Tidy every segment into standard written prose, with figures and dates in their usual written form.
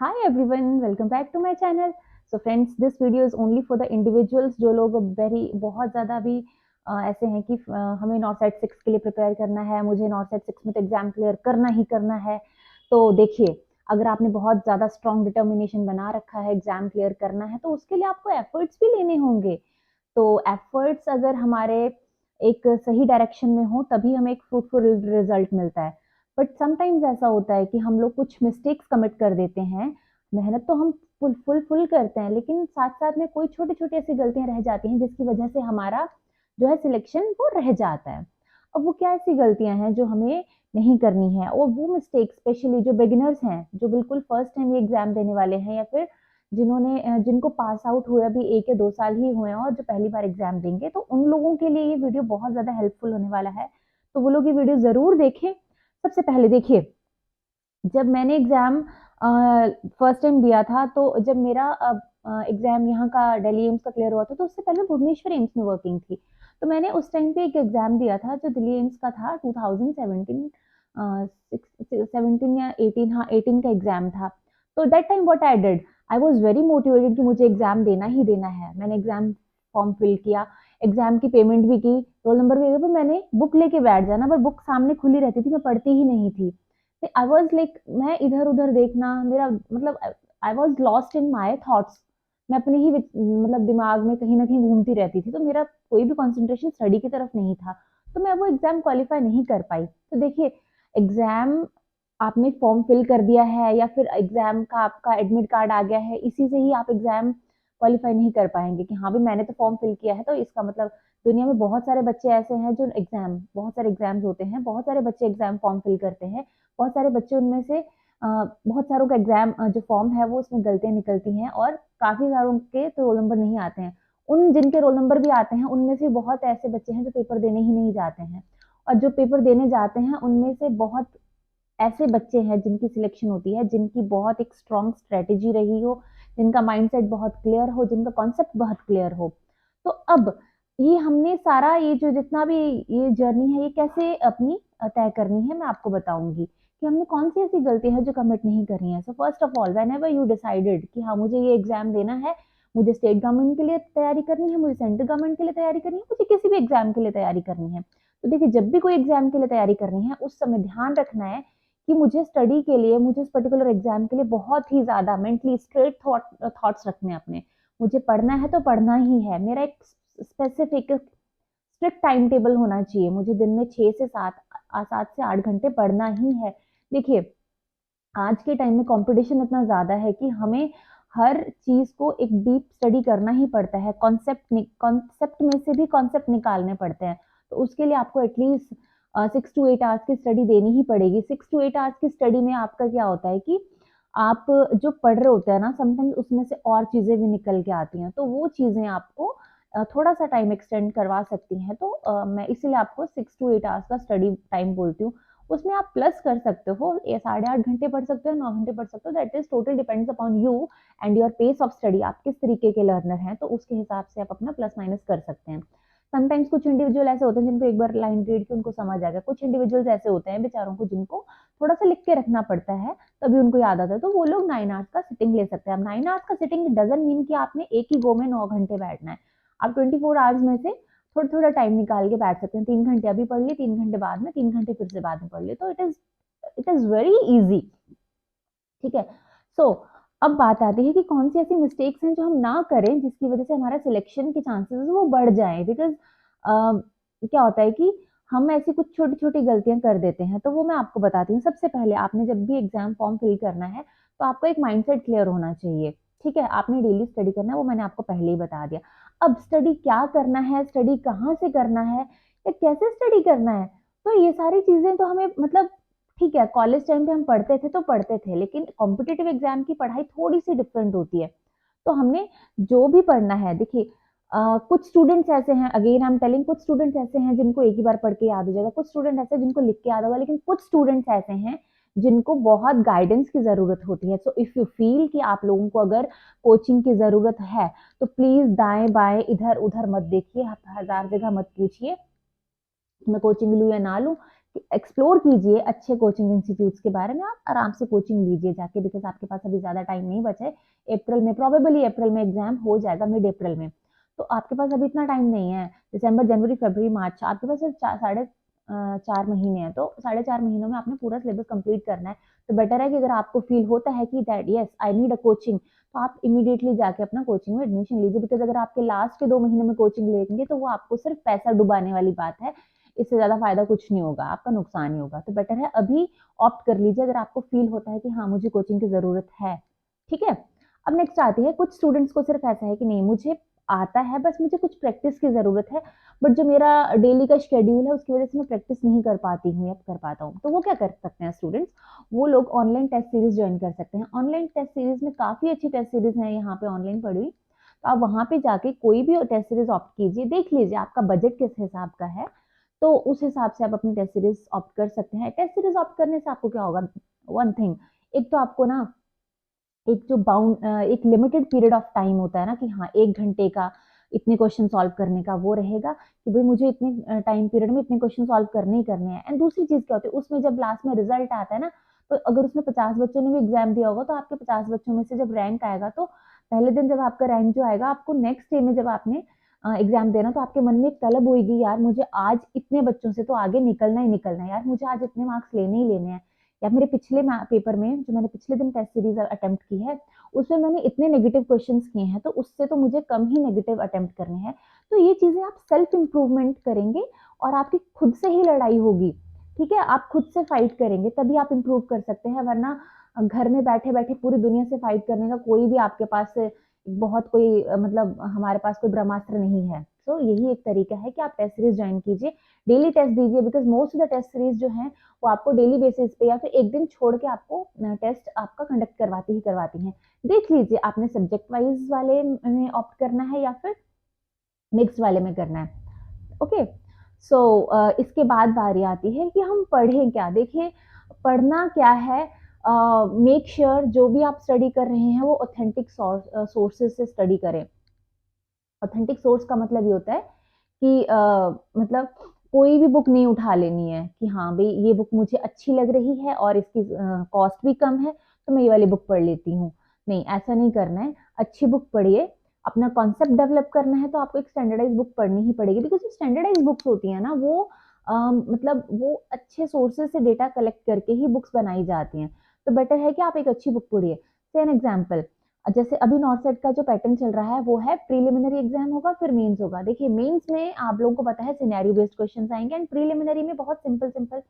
Hi everyone, welcome back to my channel. So friends, this video is only for the individuals जो लोग बहुत ज़्यादा अभी ऐसे हैं कि हमें नॉट सेट 6 के लिए प्रिपेयर करना है, मुझे नॉट सेट 6 में तो एग्जाम क्लियर करना ही करना है। तो देखिए, अगर आपने बहुत ज़्यादा स्ट्रॉन्ग डिटर्मिनेशन बना रखा है, एग्जाम क्लियर करना है, तो उसके लिए आपको एफर्ट्स भी लेने होंगे। तो एफर्ट्स अगर हमारे एक सही डायरेक्शन में हो, तभी हमें एक फ्रूटफुल रिजल्ट मिलता है। बट समटाइम्स ऐसा होता है कि हम लोग कुछ मिस्टेक्स कमिट कर देते हैं। मेहनत तो हम फुल करते हैं, लेकिन साथ-साथ में कोई छोटी-छोटी ऐसी गलतियाँ रह जाती हैं, जिसकी वजह से हमारा जो है सिलेक्शन वो रह जाता है। अब वो क्या ऐसी गलतियाँ हैं जो हमें नहीं करनी है, और वो मिस्टेक स्पेशली जो बिगिनर्स हैं, जो बिल्कुल फर्स्ट टाइम ये एग्ज़ाम देने वाले हैं, या फिर जिनको पास आउट हुए अभी 1 या 2 साल ही हुए हैं और जो पहली बार एग्ज़ाम देंगे, तो उन लोगों के लिए ये वीडियो बहुत ज़्यादा हेल्पफुल होने वाला है। तो वो लोग ये वीडियो ज़रूर देखें। सबसे पहले देखिए, जब मैंने एग्ज़ाम फर्स्ट टाइम दिया था, तो जब मेरा एग्ज़ाम यहाँ का दिल्ली एम्स का क्लियर हुआ था, तो उससे पहले भुवनेश्वर एम्स में वर्किंग थी। तो मैंने उस टाइम पे एक एग्ज़ाम दिया था जो दिल्ली एम्स का था 2017 17 या 18, हाँ 18 का एग्ज़ाम था। तो that time what I did, I was very motivated कि मुझे एग्ज़ाम देना ही देना है। मैंने एग्ज़ाम फॉर्म फिल किया, एग्ज़ाम की पेमेंट भी की, रोल नंबर भी दिया, पर मैंने बुक लेके बैठ जाना, पर बुक सामने खुली रहती थी, मैं पढ़ती ही नहीं थी। आई वाज़ लाइक, मैं इधर-उधर देखना, मेरा मतलब I was lost in my thoughts. मैं अपने ही मतलब दिमाग में कहीं न कहीं घूमती रहती थी, तो मेरा कोई भी कंसंट्रेशन स्टडी की तरफ नहीं था। तो मैं वो एग्ज़ाम क्वालीफाई नहीं कर पाई। तो देखिए, एग्ज़ाम आपने फॉर्म फिल कर दिया है, या फिर एग्ज़ाम का आपका एडमिट कार्ड आ गया है, इसी से ही आप एग्ज़ाम क्वालीफाई नहीं कर पाएँगे कि हाँ, भई मैंने तो फॉर्म फिल किया है, तो इसका मतलब दुनिया में बहुत सारे बच्चे ऐसे हैं जो बहुत सारे एग्ज़ाम्स होते हैं, बहुत सारे बच्चे एग्ज़ाम फॉर्म फिल करते हैं। बहुत सारे बच्चे उनमें से बहुत सारों का एग्ज़ाम जो फॉर्म है वो उसमें गलतियाँ निकलती हैं, और काफ़ी सारों के तो रोल नंबर नहीं आते हैं। उन जिनके रोल नंबर भी आते हैं, उनमें से बहुत ऐसे बच्चे हैं जो पेपर देने ही नहीं जाते हैं, और जो पेपर देने जाते हैं उनमें से बहुत ऐसे बच्चे हैं जिनकी सिलेक्शन होती है, जिनकी बहुत एक स्ट्रॉन्ग स्ट्रैटेजी रही हो, जिनका माइंडसेट बहुत क्लियर हो, जिनका कॉन्सेप्ट बहुत क्लियर हो। तो अब ये हमने सारा ये जो जितना भी ये जर्नी है, ये कैसे अपनी तय करनी है, मैं आपको बताऊँगी कि हमने कौन-सी ऐसी गलती है जो कमिट नहीं करनी है। So first of all, whenever you decided कि हाँ, मुझे ये एग्ज़ाम देना है, मुझे स्टेट गवर्नमेंट के लिए तैयारी करनी है, मुझे सेंट्रल गवर्नमेंट के लिए तैयारी करनी है, मुझे किसी भी एग्ज़ाम के लिए तैयारी करनी है। तो देखिए, जब भी कोई एग्ज़ाम के लिए तैयारी करनी है, उस समय ध्यान रखना है कि मुझे स्टडी के लिए, मुझे उस पर्टिकुलर एग्ज़ाम के लिए बहुत ही ज़्यादा मेंटली स्ट्रेट थॉट्स रखने हैं अपने। मुझे पढ़ना है तो पढ़ना ही है। मेरा एक स्पेसिफिक स्ट्रिक्ट टाइम टेबल होना चाहिए। मुझे दिन में 6 से 7 से 8 घंटे पढ़ना ही है। देखिए, आज के टाइम में कंपटीशन इतना ज़्यादा है कि हमें हर चीज़ को एक डीप स्टडी करना ही पड़ता है। कॉन्सेप्ट में से भी कॉन्सेप्ट निकालने पड़ते हैं। तो उसके लिए आपको एटलीस्ट 6 टू 8 आवर्स की स्टडी देनी ही पड़ेगी। 6 टू 8 आवर्स की स्टडी में आपका क्या होता है कि आप जो पढ़ रहे होते हैं ना, समटाइम्स उसमें से और चीज़ें भी निकल के आती हैं। तो वो चीज़ें आपको थोड़ा-सा टाइम एक्सटेंड करवा सकती हैं। तो मैं इसीलिए आपको 6 टू 8 आवर्स का स्टडी टाइम बोलती हूँ। उसमें आप प्लस कर सकते हो, ये साढ़े 8 घंटे पढ़ सकते हो, 9 घंटे पढ़ सकते हो, that is total depends upon you and your pace of study. आप किस तरीके के लर्नर हैं, तो उसके हिसाब से आप अपना प्लस माइनस कर सकते हैं। समटाइम्स कुछ इंडिविजुअल ऐसे होते हैं जिनको एक बार लाइन रीड की उनको समझ आ गया, कुछ इंडिविजुअल्स ऐसे होते हैं बेचारों को जिनको थोड़ा-सा लिख के रखना पड़ता है, तभी उनको याद आता है, तो वो लोग 9 आवर्स का सिटिंग ले सकते हैं। अब 9 आवर्स का सिटिंग डज़न्ट मीन कि आपने एक ही गो में 9 घंटे बैठना है। आप 24 आवर्स में से थोड़ा-थोड़ा टाइम निकाल के बैठ सकते हैं। 3 घंटे अभी पढ़ लिए, 3 घंटे बाद में, 3 घंटे फिर से बाद में पढ़ लिए। तो इट इज़ वेरी ईज़ी, ठीक है? सो अब बात आती है कि कौन-सी ऐसी मिस्टेक्स हैं जो हम ना करें जिसकी वज़ह से हमारा सिलेक्शन के चांसेस वो बढ़ जाएँ, बिकॉज़ क्या होता है कि हम ऐसी कुछ छोटी-छोटी गलतियाँ कर देते हैं, तो वो मैं आपको बताती हूँ। सबसे पहले आपने जब भी एग्ज़ाम फॉर्म फिल करना है, तो आपका एक माइंडसेट क्लियर होना चाहिए, ठीक है? आपने डेली स्टडी करना है, वो मैंने आपको पहले ही बता दिया। अब स्टडी क्या करना है, स्टडी कहाँ से करना है, या कैसे स्टडी करना है, तो ये सारी चीज़ें तो हमें मतलब ठीक है, कॉलेज टाइम पे हम पढ़ते थे तो पढ़ते थे, लेकिन कॉम्पिटिटिव एग्ज़ाम की पढ़ाई थोड़ी-सी डिफरेंट होती है। तो हमने जो भी पढ़ना है, देखिए कुछ स्टूडेंट्स ऐसे हैं, अगेन आई एम टेलिंग, कुछ स्टूडेंट्स ऐसे हैं जिनको एक ही बार पढ़ के याद हो जाएगा, कुछ स्टूडेंट ऐसे हैं जिनको लिख के याद होगा, लेकिन कुछ स्टूडेंट्स ऐसे हैं जिनको बहुत गाइडेंस की ज़रूरत होती है। सो इफ यू फील कि आप लोगों को अगर कोचिंग की ज़रूरत है, तो प्लीज़ दाएँ-बाएँ, इधर-उधर मत देखिए, हज़ार जगह मत पूछिए, मैं कोचिंग लूँ या ना लूँ, एक्सप्लोर कीजिए अच्छे कोचिंग इंस्टीट्यूट्स के बारे में, आप आराम से कोचिंग लीजिए जाके, बिकॉज आपके पास अभी ज़्यादा टाइम नहीं बचा है। अप्रैल में, प्रोबेबली अप्रैल में एग्जाम हो जाएगा, मिड अप्रैल में, तो आपके पास अभी इतना टाइम नहीं है। दिसंबर, जनवरी, फरवरी, मार्च, आपके पास सिर्फ 4 महीने हैं, तो 4.5 महीनों में आपने पूरा सिलेबस कंप्लीट करना है। तो बेटर है कि अगर आपको फील होता है कि that yes I need a coaching, तो आप इमीडिएटली जाके अपना कोचिंग में एडमिशन लीजिए, बिकॉज अगर आपके लास्ट के 2 महीने में कोचिंग लेंगे तो वो आपको सिर्फ पैसा डुबाने वाली बात है, इससे ज़्यादा फायदा कुछ नहीं होगा, आपका नुकसान ही होगा। तो बेटर है अभी ऑप्ट कर लीजिए अगर आपको फील होता है कि हाँ मुझे कोचिंग की ज़रूरत है। ठीक है, अब नेक्स्ट आती है, कुछ स्टूडेंट्स को सिर्फ ऐसा है कि नहीं मुझे आता है, बस मुझे कुछ प्रैक्टिस की ज़रूरत है, बट जो मेरा डेली का शेड्यूल है उसकी वजह से मैं प्रैक्टिस नहीं कर पाती हूँ या कर पाता हूँ। तो वो क्या कर सकते हैं स्टूडेंट्स, वो लोग ऑनलाइन टेस्ट सीरीज ज्वाइन कर सकते हैं। ऑनलाइन टेस्ट सीरीज में काफ़ी अच्छी टेस्ट सीरीज है यहाँ पे ऑनलाइन पड़ी हुई, तो आप वहाँ पे जाके कोई भी टेस्ट सीरीज ऑप्ट कीजिए, देख लीजिए आपका बजट किस हिसाब का है, तो उस हिसाब से आप अपनी टेस्ट सीरीज ऑप्ट कर सकते हैं। टेस्ट सीरीज ऑप्ट करने से आपको क्या होगा, वन थिंग, एक तो आपको ना एक जो एक लिमिटेड पीरियड ऑफ टाइम होता है ना कि हाँ 1 घंटे का इतने क्वेश्चन सॉल्व करने का, वो रहेगा कि भाई मुझे इतने टाइम पीरियड में इतने क्वेश्चन सॉल्व करने ही करने हैं। एंड दूसरी चीज़ क्या होती है, उसमें जब लास्ट में रिजल्ट आता है ना, तो अगर उसमें 50 बच्चों ने भी एग्जाम दिया होगा, तो आपके 50 बच्चों में से जब रैंक आएगा, तो पहले दिन जब आपका रैंक जो आएगा, आपको नेक्स्ट डे में जब आपने एग्जाम देना, तो आपके मन में एक तलब होगी, यार मुझे आज इतने बच्चों से तो आगे निकलना ही निकलना है, यार मुझे आज इतने मार्क्स लेने ही लेने हैं। या मेरे पिछले पेपर में जो मैंने पिछले दिन टेस्ट सीरीज अटेम्प्ट की है, उसमें मैंने इतने नेगेटिव क्वेश्चंस किए हैं, तो उससे तो मुझे कम ही नेगेटिव अटेम्प्ट करने हैं। तो ये चीज़ें आप सेल्फ इम्प्रूवमेंट करेंगे और आपकी खुद से ही लड़ाई होगी। ठीक है, आप खुद से फाइट करेंगे तभी आप इम्प्रूव कर सकते हैं, वरना घर में बैठे बैठे पूरी दुनिया से फाइट करने का कोई भी आपके पास बहुत कोई मतलब हमारे पास कोई ब्रह्मास्त्र नहीं है। तो यही एक तरीका है कि आप टेस्ट सीरीज ज्वाइन कीजिए, डेली टेस्ट दीजिए, because most of the test series जो है वो आपको डेली बेसिस पे या फिर एक दिन छोड़ के आपको टेस्ट आपका कंडक्ट करवाती ही करवाती हैं। देख लीजिए आपने सब्जेक्ट वाइज वाले में ऑप्ट करना है या फिर मिक्स वाले में करना है। ओके, सो इसके बाद बारी आती है कि हम पढ़ें क्या। देखिए, पढ़ना क्या है, मेक श्योर जो भी आप स्टडी कर रहे हैं वो ऑथेंटिक सोर्सेज से स्टडी करें। ऑथेंटिक सोर्स का मतलब ये होता है कि मतलब कोई भी बुक नहीं उठा लेनी है कि हाँ भाई ये बुक मुझे अच्छी लग रही है और इसकी कॉस्ट भी कम है, तो मैं ये वाली बुक पढ़ लेती हूँ। नहीं, ऐसा नहीं करना है। अच्छी बुक पढ़िए, अपना कॉन्सेप्ट डेवलप करना है तो आपको एक स्टैंडर्डाइज बुक पढ़नी ही पड़ेगी, बिकॉज जो स्टैंडर्डाइज बुक्स होती हैं ना, वो मतलब वो अच्छे सोर्सेज से डेटा कलेक्ट करके ही बुक्स बनाई जाती हैं। तो बेटर है कि आप एक अच्छी बुक पढ़िए। से एन एग्जाम्पल, जैसे अभी नॉर्सेट का जो पैटर्न चल रहा है वो है प्रीलिमिनरी एग्जाम होगा फिर मेंस होगा। देखिए, मेंस में आप लोगों को पता है सिनेरियो बेस्ड क्वेश्चंस आएंगे, एंड प्रीलिमिनरी में बहुत simple simple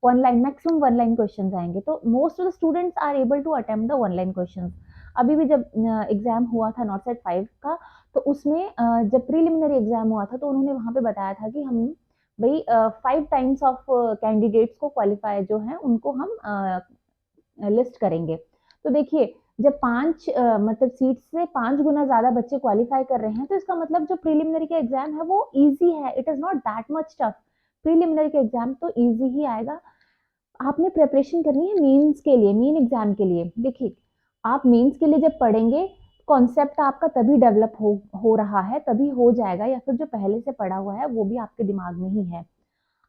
one line, maximum one line questions आएंगे। तो most of the students are able to attempt the one line questions. अभी भी जब एग्जाम हुआ था नॉर्सेट 5 का, तो उसमें जब प्रीलिमिनरी एग्जाम हुआ था तो उन्होंने वहां पे बताया था कि हम भाई 5 टाइम्स ऑफ कैंडिडेट्स को क्वालिफाई जो है उनको हम लिस्ट करेंगे। तो देखिए, जब 5 मतलब सीट से 5 गुना ज्यादा बच्चे क्वालिफाई कर रहे हैं, तो इसका मतलब जो प्रीलिमिनरी का एग्जाम है वो इजी है, it is not that much tough. Preliminary का एग्जाम तो इजी ही आएगा। आपने प्रिपरेशन करनी है मेंस के लिए, मेन एग्जाम के लिए। देखिए, आप मेंस के लिए जब पढ़ेंगे, कॉन्सेप्ट आपका तभी डेवलप हो रहा है, तभी हो जाएगा, या फिर जो पहले से पढ़ा हुआ है वो भी आपके दिमाग में ही है।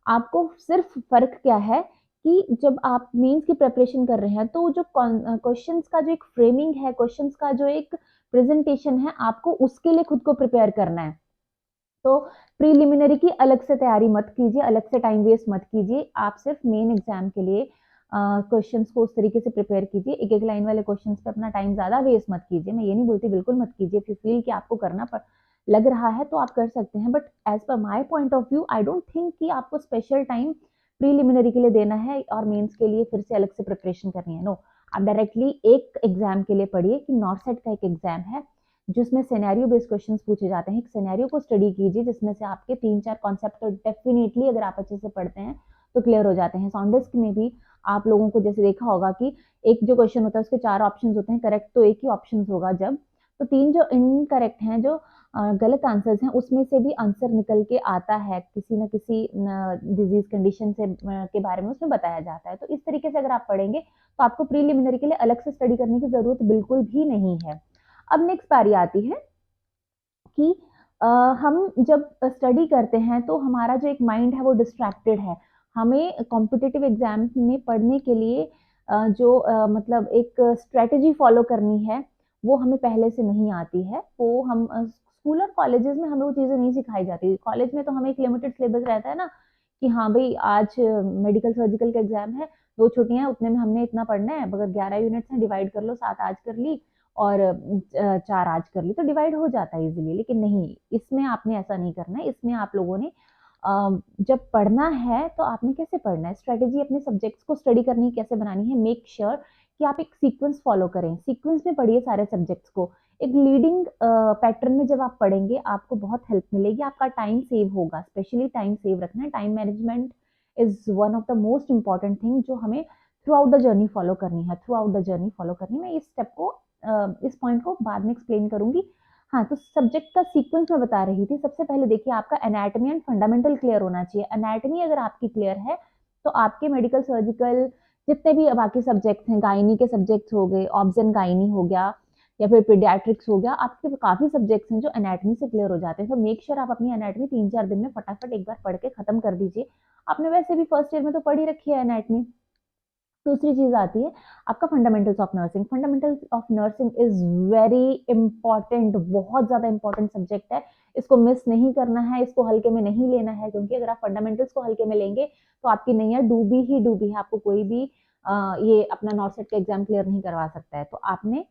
आपको सिर्फ फर्क क्या है कि जब आप मेंस की प्रिपरेशन कर रहे हैं, तो जो क्वेश्चंस का जो एक फ्रेमिंग है, क्वेश्चंस का जो एक प्रेजेंटेशन है, आपको उसके लिए खुद को प्रिपेयर करना है। तो प्रीलिमिनरी की अलग से तैयारी मत कीजिए, अलग से टाइम वेस्ट मत कीजिए। आप सिर्फ मेन एग्जाम के लिए क्वेश्चंस को उस तरीके से प्रिपेयर कीजिए। एक एक लाइन वाले क्वेश्चंस पे अपना टाइम ज्यादा वेस्ट मत कीजिए। मैं ये नहीं बोलती बिल्कुल मत कीजिए, फिर फील कि आपको करना लग रहा है तो आप कर सकते हैं, but as per my point of view I don't think कि आपको स्पेशल टाइम प्रीलिमिनरी के लिए देना है और मेंस के लिए फिर से अलग से प्रिपरेशन करनी है। नो, आप डायरेक्टली एक एग्जाम के लिए पढ़िए कि नॉर्सेट का एक एग्जाम है जिसमें सिनेरियो बेस्ड क्वेश्चंस पूछे जाते हैं। एक सिनेरियो को स्टडी कीजिए जिसमें से आपके 3-4 कॉन्सेप्ट तो डेफिनेटली अगर आप अच्छे से पढ़ते हैं तो क्लियर हो जाते हैं। सॉन्डेस्क में भी आप लोगों को जैसे देखा होगा कि एक जो क्वेश्चन होता है उसके 4 ऑप्शंस होते हैं, करेक्ट तो एक ही ऑप्शन होगा जब, तो 3 जो इनकरेक्ट हैं, जो गलत आंसर्स हैं, उसमें से भी आंसर निकल के आता है किसी न किसी डिजीज कंडीशन से के बारे में उसमें बताया जाता है। तो इस तरीके से अगर आप पढ़ेंगे तो आपको प्रीलिमिनरी के लिए अलग से स्टडी करने की जरूरत बिल्कुल भी नहीं है। अब नेक्स्ट बारी आती है कि हम जब स्टडी करते हैं तो हमारा जो एक माइंड है वो डिस्ट्रैक्टेड है। हमें कॉम्पिटिटिव एग्जाम में पढ़ने के लिए जो मतलब एक स्ट्रेटजी फॉलो करनी है, वो हमें पहले से नहीं आती है। वो हम स्कूल और कॉलेजेस में हमें वो चीज़ें नहीं सिखाई जाती। कॉलेज में तो हमें एक लिमिटेड सिलेबस रहता है ना, कि हाँ भाई आज मेडिकल सर्जिकल का एग्जाम है, 2 छुट्टियाँ हैं, उतने में हमने इतना पढ़ना है। अगर 11 यूनिट्स हैं, डिवाइड कर लो, 7 आज कर ली और 4 आज कर ली, तो डिवाइड हो जाता है इज़िली। लेकिन नहीं, इसमें आपने ऐसा नहीं करना है। इसमें आप लोगों ने जब पढ़ना है तो आपने कैसे पढ़ना है, स्ट्रेटेजी अपने सब्जेक्ट्स को स्टडी करनी कैसे बनानी है, मेक श्योर कि आप एक सीक्वेंस फॉलो करें, सीक्वेंस में पढ़िए सारे सब्जेक्ट्स को। एक लीडिंग पैटर्न में जब आप पढ़ेंगे आपको बहुत हेल्प मिलेगी, आपका टाइम सेव होगा। स्पेशली टाइम सेव रखना है, time management is one of the most important thing जो हमें through out the journey follow करनी है, through out the journey follow करनी है। मैं इस स्टेप को इस पॉइंट को बाद में एक्सप्लेन करूंगी। हाँ, तो सब्जेक्ट का सीक्वेंस मैं बता रही थी। सबसे पहले देखिए, आपका एनाटॉमी एंड फंडामेंटल क्लियर होना चाहिए। एनाटॉमी अगर आपकी क्लियर है तो आपके मेडिकल सर्जिकल जितने भी बाकी सब्जेक्ट्स हैं, गायनी के सब्जेक्ट्स हो गए, ऑब्स एंड गायनी हो गया या फिर पीडियाट्रिक्स हो गया, आपके काफी सब्जेक्ट्स हैं जो एनाटॉमी से क्लियर हो जाते हैं। तो मेक श्योर आप अपनी एनाटॉमी 3-4 दिन में फटाफट एक बार पढ़ के खत्म कर दीजिए। आपने वैसे भी फर्स्ट ईयर में तो पढ़ ही रखी है एनाटॉमी। दूसरी चीज आती है आपका fundamentals of nursing. Fundamentals of nursing is very important, बहुत ज्यादा इंपॉर्टेंट सब्जेक्ट है। इसको मिस नहीं करना है, इसको हल्के में नहीं लेना है, क्योंकि अगर आप फंडामेंटल्स को हल्के में लेंगे तो आपकी नैया डूबी ही डूबी है। आपको कोई भी ये अपना नॉर्सेट का एग्जाम क्लियर नहीं करवा सकता है। तो आपने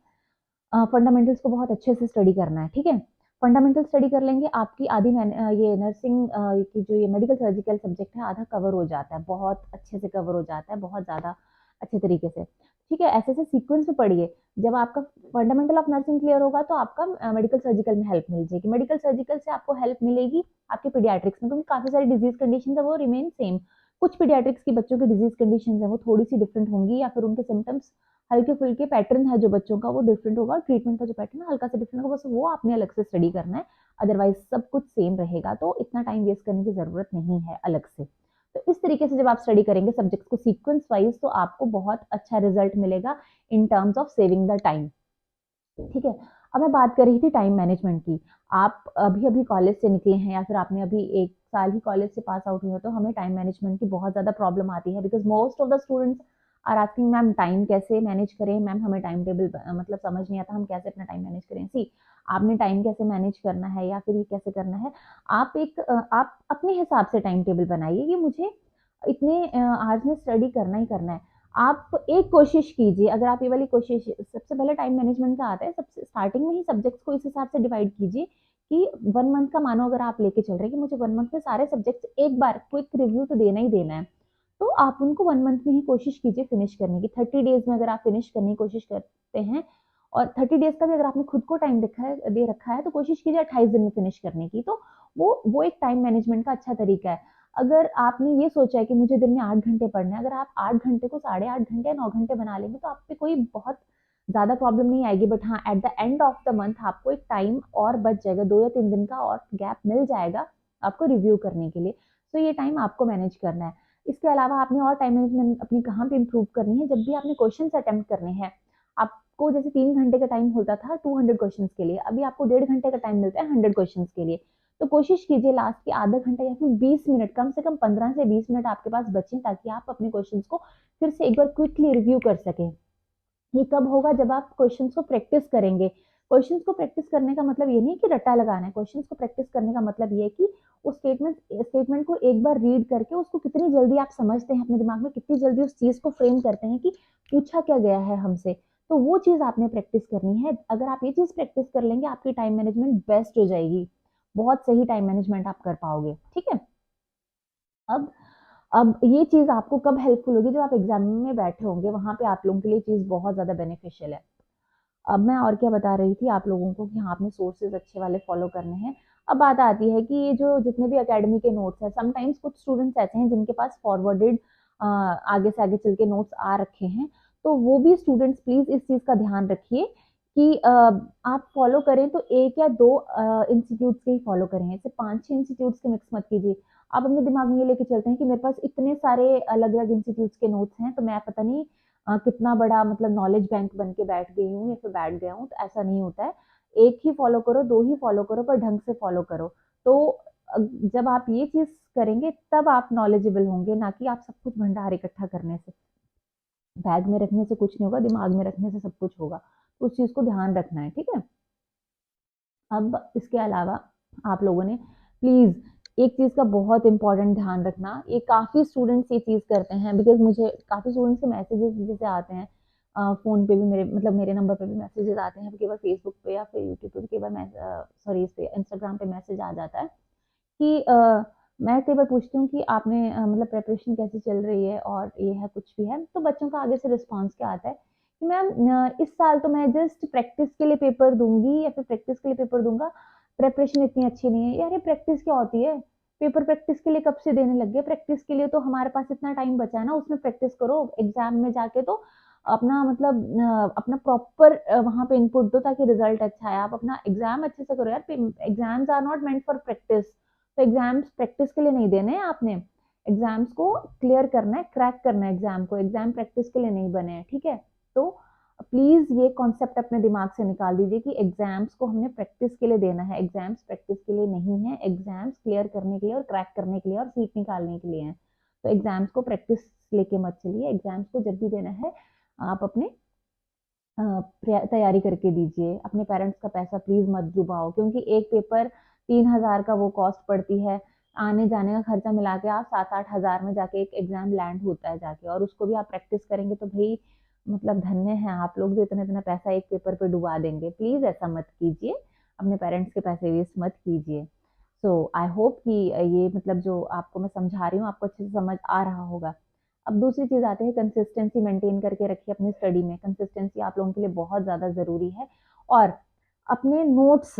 फंडामेंटल्स को बहुत अच्छे से स्टडी करना है, ठीक है। फंडामेंटल स्टडी कर लेंगे, आपकी आधी ये नर्सिंग की जो ये मेडिकल सर्जिकल सब्जेक्ट है आधा कवर हो जाता है, बहुत अच्छे से कवर हो जाता है, बहुत ज़्यादा अच्छे तरीके से, ठीक है। ऐसे ऐसे सीक्वेंस में पढ़िए। जब आपका फंडामेंटल ऑफ नर्सिंग क्लियर होगा तो आपका मेडिकल सर्जिकल में हेल्प मिल जाएगी। मेडिकल सर्जिकल से आपको हेल्प मिलेगी आपके पीडियाट्रिक्स में, क्योंकि काफ़ी सारी डिजीज कंडीशन है वो रिमेन सेम। कुछ पीडियाट्रिक्स की बच्चों की डिजीज कंडीशन है वो थोड़ी सी डिफरेंट होंगी, या फिर उनके सिम्टम्स हल्के फुल्के पैटर्न है जो बच्चों का वो डिफरेंट होगा, और ट्रीटमेंट का जो पैटर्न है हल्का सा डिफरेंट होगा, बस वो आपने अलग से स्टडी करना है। अदरवाइज सब कुछ सेम रहेगा, तो इतना टाइम वेस्ट करने की जरूरत नहीं है अलग से। तो इस तरीके से जब आप स्टडी करेंगे सब्जेक्ट्स को सीक्वेंस वाइज, तो आपको बहुत अच्छा रिजल्ट मिलेगा in terms of saving the time, ठीक है। अब मैं बात कर रही थी टाइम मैनेजमेंट की। आप अभी अभी कॉलेज से निकले हैं या फिर आपने अभी 1 साल ही कॉलेज से पास आउट हुए हो, तो हमें टाइम मैनेजमेंट की बहुत ज़्यादा प्रॉब्लम आती है, because most of the students are asking ma'am time कैसे मैनेज करें, मैम हमें टाइम टेबल मतलब समझ नहीं आता, हम कैसे अपना टाइम मैनेज करें। सी, आपने टाइम कैसे मैनेज करना है या फिर ये कैसे करना है, आप अपने हिसाब से टाइम टेबल बनाइए कि मुझे इतने आवर्स में स्टडी करना ही करना है। आप एक कोशिश कीजिए, अगर आप ये वाली कोशिश, सबसे पहले टाइम मैनेजमेंट का आता है, सबसे स्टार्टिंग में ही सब्जेक्ट्स को इस हिसाब से डिवाइड कीजिए कि 1 मंथ का मानो अगर आप लेके चल रहे हैं कि मुझे 1 मंथ में सारे सब्जेक्ट्स एक बार क्विक रिव्यू तो देना ही देना है, तो आप उनको 1 मंथ में ही कोशिश कीजिए फिनिश करने की। 30 डेज में अगर आप फिनिश करने की कोशिश करते हैं, और 30 डेज का भी अगर आपने खुद को टाइम दे रखा है तो कोशिश कीजिए 28 दिन में फिनिश करने की। तो वो एक टाइम मैनेजमेंट का अच्छा तरीका है। अगर आपने ये सोचा है कि मुझे दिन में 8 घंटे पढ़ना है, अगर आप 8 घंटे को 8.5 घंटे या 9 घंटे बना लेंगे तो आप पे कोई बहुत ज़्यादा प्रॉब्लम नहीं आएगी। बट हाँ, at the end of the month आपको एक टाइम और बच जाएगा, 2 या 3 दिन का और गैप मिल जाएगा आपको रिव्यू करने के लिए। तो ये टाइम आपको मैनेज करना है। इसके अलावा आपने और टाइम मैनेजमेंट अपनी कहाँ पे इम्प्रूव करनी है, जब भी आपने क्वेश्चन अटेम्प्ट करने हैं, आपको जैसे 3 घंटे का टाइम होता था 200 क्वेश्चन के लिए, अभी आपको 1.5 घंटे का टाइम मिलता है 100 क्वेश्चन के लिए। तो कोशिश कीजिए लास्ट के आधा घंटा या फिर 20 मिनट, कम से कम 15 से 20 मिनट आपके पास बचें, ताकि आप अपने क्वेश्चंस को फिर से एक बार क्विकली रिव्यू कर सकें। ये कब होगा, जब आप क्वेश्चंस को प्रैक्टिस करेंगे। क्वेश्चंस को प्रैक्टिस करने का मतलब ये नहीं है कि रट्टा लगाना है, क्वेश्चंस को प्रैक्टिस करने का मतलब ये है कि उस स्टेटमेंट को एक बार रीड करके उसको कितनी जल्दी आप समझते हैं अपने दिमाग में, कितनी जल्दी उस चीज को फ्रेम करते हैं कि पूछा क्या गया है हमसे। तो वो चीज आपने प्रैक्टिस करनी है। अगर आप ये चीज प्रैक्टिस कर लेंगे आपकी टाइम मैनेजमेंट बेस्ट हो जाएगी, बहुत सही टाइम मैनेजमेंट आप कर पाओगे, ठीक है। अब अब ये चीज आपको कब हेल्पफुल होगी, जब आप एग्जाम में बैठे होंगे, वहां पे आप लोगों के लिए चीज बहुत ज्यादा बेनिफिशियल है। अब मैं और क्या बता रही थी आप लोगों को कि हाँ, आपने सोर्सेज अच्छे वाले फॉलो करने हैं। अब बात आती है कि ये जो जितने भी एकेडमी के नोट्स हैं, समटाइम्स कुछ स्टूडेंट्स ऐसे हैं जिनके पास फॉरवर्डेड आगे से आगे चल के नोट्स आ रखे हैं, तो वो भी स्टूडेंट्स प्लीज इस चीज का ध्यान रखिए कि आप फॉलो करें तो 1 या 2 इंस्टीट्यूट्स के ही फॉलो करें, ऐसे 5-6 इंस्टीट्यूट्स के मिक्स मत कीजिए। आप अपने दिमाग में ये लेके चलते हैं कि मेरे पास इतने सारे अलग अलग इंस्टीट्यूट्स के नोट्स हैं, तो मैं पता नहीं कितना बड़ा मतलब नॉलेज बैंक बन के बैठ गई हूँ या फिर बैठ गया हूँ, तो ऐसा नहीं होता है। एक ही फॉलो करो, 2 ही फॉलो करो, पर ढंग से फॉलो करो। तो जब आप ये चीज़ करेंगे तब आप नॉलेजेबल होंगे, ना कि आप सब कुछ भंडार इकट्ठा करने से। बैग में रखने से कुछ नहीं होगा, दिमाग में रखने से सब कुछ होगा। तो उस चीज़ को ध्यान रखना है, ठीक है? अब इसके अलावा आप लोगों ने प्लीज़ एक चीज़ का बहुत इम्पोर्टेंट ध्यान रखना, ये काफ़ी स्टूडेंट्स ये चीज़ करते हैं, बिकॉज़ मुझे काफ़ी स्टूडेंट्स के मैसेजेस जैसे आते हैं, फ़ोन पे भी मेरे मतलब मेरे नंबर पे भी मैसेजेस आते हैं, कई बार फ़ेसबुक पे या फिर यूट्यूब पे भी कई बार सॉरी इस पे इंस्टाग्राम पे मैसेज आ जाता है कि मैं कई बार पूछती हूँ कि आपने मतलब प्रिपरेशन कैसी चल रही है और ये है कुछ भी है, तो बच्चों का आगे से रिस्पॉन्स क्या आता है कि मैम इस साल तो मैं जस्ट प्रैक्टिस के लिए पेपर दूँगी या फिर प्रैक्टिस के लिए पेपर दूँगा, प्रिपरेशन इतनी अच्छी नहीं है। यार ये प्रैक्टिस क्या होती है? पेपर प्रैक्टिस के लिए कब से देने लग गए? प्रैक्टिस के लिए तो हमारे पास इतना टाइम बचा है ना, उसमें प्रैक्टिस करो। एग्ज़ाम में जाके तो अपना मतलब अपना प्रॉपर वहाँ पे इनपुट दो ताकि रिज़ल्ट अच्छा आए। आप अपना एग्ज़ाम अच्छे से करो यार, पे exams are not meant for practice. तो एग्जाम्स प्रैक्टिस के लिए नहीं देने हैं आपने, एग्जाम्स को क्लियर करना है, क्रैक करना है एग्जाम को, एग्जाम प्रैक्टिस के लिए नहीं बने हैं, ठीक है? तो प्लीज ये कॉन्सेप्ट अपने दिमाग से निकाल दीजिए कि एग्जाम्स को हमने प्रैक्टिस के लिए देना है, एग्जाम्स प्रैक्टिस के लिए नहीं है, एग्जाम्स क्लियर करने के लिए और क्रैक करने के लिए और सीट निकालने के लिए हैं। तो एग्जाम्स को प्रैक्टिस लेके मत चलिए, एग्जाम्स को जब भी देना है आप अपने तैयारी करके दीजिए, अपने पेरेंट्स का पैसा प्लीज़ मत डुबाओ, क्योंकि एक पेपर 3,000 का वो कॉस्ट पड़ती है, आने-जाने का खर्चा मिला के आप 7-8 हज़ार में जाके एक एग्ज़ाम लैंड होता है जाके, और उसको भी आप प्रैक्टिस करेंगे तो भई मतलब धन्य हैं आप लोग जो इतना-इतना पैसा एक पेपर पे डुबा देंगे। प्लीज़ ऐसा मत कीजिए, अपने पेरेंट्स के पैसे वेस्ट मत कीजिए। सो आई होप कि ये मतलब जो आपको मैं समझा रही हूँ आपको अच्छे से समझ आ रहा होगा। अब दूसरी चीज़ आती है कंसिस्टेंसी मेंटेन करके रखिए अपनी स्टडी में। कंसिस्टेंसी आप लोगों के लिए बहुत ज़्यादा ज़रूरी है, और अपने नोट्स,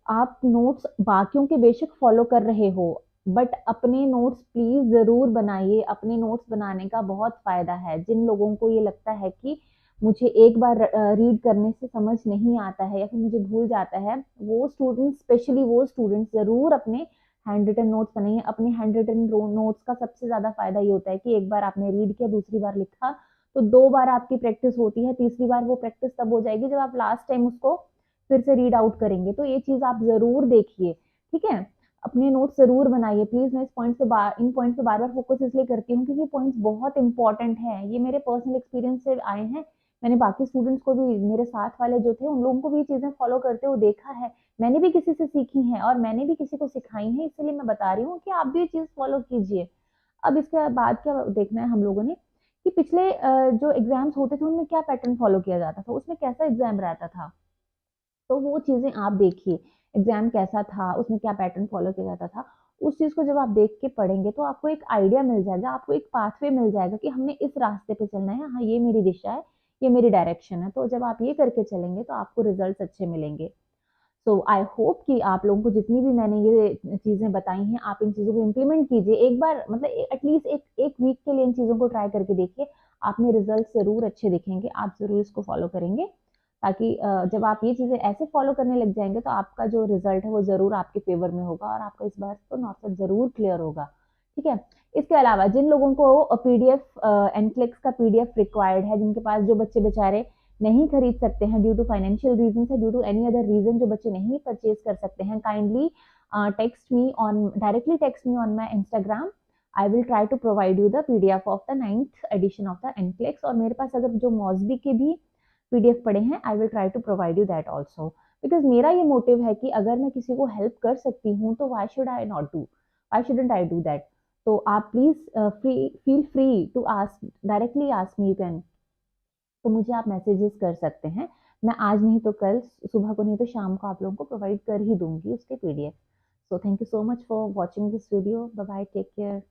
आप नोट्स बाकियों के बेशक फॉलो कर रहे हो, बट अपने नोट्स प्लीज़ ज़रूर बनाइए। अपने नोट्स बनाने का बहुत फ़ायदा है। जिन लोगों को ये लगता है कि मुझे एक बार रीड करने से समझ नहीं आता है या फिर मुझे भूल जाता है, वो स्टूडेंट्स, स्पेशली वो स्टूडेंट्स ज़रूर अपने हैंड रिटन नोट्स बनाइए। अपने हैंड रिटन नोट्स का सबसे ज़्यादा फ़ायदा ये होता है कि एक बार आपने रीड किया, दूसरी बार लिखा, तो 2 बार आपकी प्रैक्टिस होती है, तीसरी बार वो प्रैक्टिस तब हो जाएगी जब आप लास्ट टाइम उसको फिर से रीड आउट करेंगे। तो ये चीज़ आप ज़रूर देखिए, ठीक है? अपने नोट्स ज़रूर बनाइए प्लीज़। मैं इन पॉइंट्स पे बार-बार फोकस इसलिए करती हूँ क्योंकि पॉइंट्स बहुत इंपॉर्टेंट हैं। ये मेरे पर्सनल एक्सपीरियंस से आए हैं। मैंने बाकी स्टूडेंट्स को भी, मेरे साथ वाले जो थे, उन लोगों को भी ये चीज़ें फॉलो करते हुए देखा है। मैंने भी किसी से सीखी हैं और मैंने भी किसी को सिखाई हैं, इसलिए मैं बता रही हूँ कि आप भी ये चीज़ फॉलो कीजिए। अब इसके बाद क्या देखना है हम लोगों ने कि पिछले जो एग्ज़ाम्स होते थे उनमें क्या पैटर्न फॉलो किया जाता था, उसमें कैसा एग्ज़ाम रहता था। तो वो चीज़ें आप देखिए, एग्ज़ाम कैसा था, उसमें क्या पैटर्न फ़ॉलो किया जाता था। उस चीज़ को जब आप देख के पढ़ेंगे तो आपको एक आइडिया मिल जाएगा, आपको एक पाथवे मिल जाएगा कि हमने इस रास्ते पे चलना है, हाँ, ये मेरी दिशा है, ये मेरी डायरेक्शन है। तो जब आप ये करके चलेंगे तो आपको रिज़ल्ट्स अच्छे मिलेंगे। सो आई होप कि आप लोगों को जितनी भी मैंने ये चीज़ें बताई हैं, आप इन चीज़ों को इम्प्लीमेंट कीजिए। एक बार मतलब एटलीस्ट एक एक वीक के लिए इन चीज़ों को ट्राई करके देखिए, आप में रिज़ल्ट ज़रूर अच्छे दिखेंगे, आप ज़रूर इसको फ़ॉलो करेंगे। ताकि जब आप ये चीज़ें ऐसे फ़ॉलो करने लग जाएँगे तो आपका जो रिज़ल्ट है वो ज़रूर आपके फ़ेवर में होगा और आपका इस बार तो नॉट ज़रूर क्लियर होगा, ठीक है? इसके अलावा जिन लोगों को पीडीएफ एनक्लेक्स का पीडीएफ रिक्वायर्ड है, जिनके पास, जो बच्चे बेचारे नहीं खरीद सकते हैं ड्यू टू फाइनेंशियल रीजंस है, due to any other reason, जो बच्चे नहीं परचेज कर सकते हैं, kindly directly text me on my Instagram. I will try to provide you the PDF of the 9th edition of the NCLEX. और मेरे पास अगर जो मॉस्बी के भी पीडीएफ पड़े हैं, I will try to provide you that also, because मेरा ये मोटिव है कि अगर मैं किसी को हेल्प कर सकती हूँ तो why shouldn't I do that. तो आप please feel free to ask, directly ask me, you can. तो मुझे आप मैसेजेस कर सकते हैं, मैं आज नहीं तो कल, सुबह को नहीं तो शाम को आप लोगों को प्रोवाइड कर ही दूंगी उसके PDF. So thank you so much for watching this video. Bye bye, take care.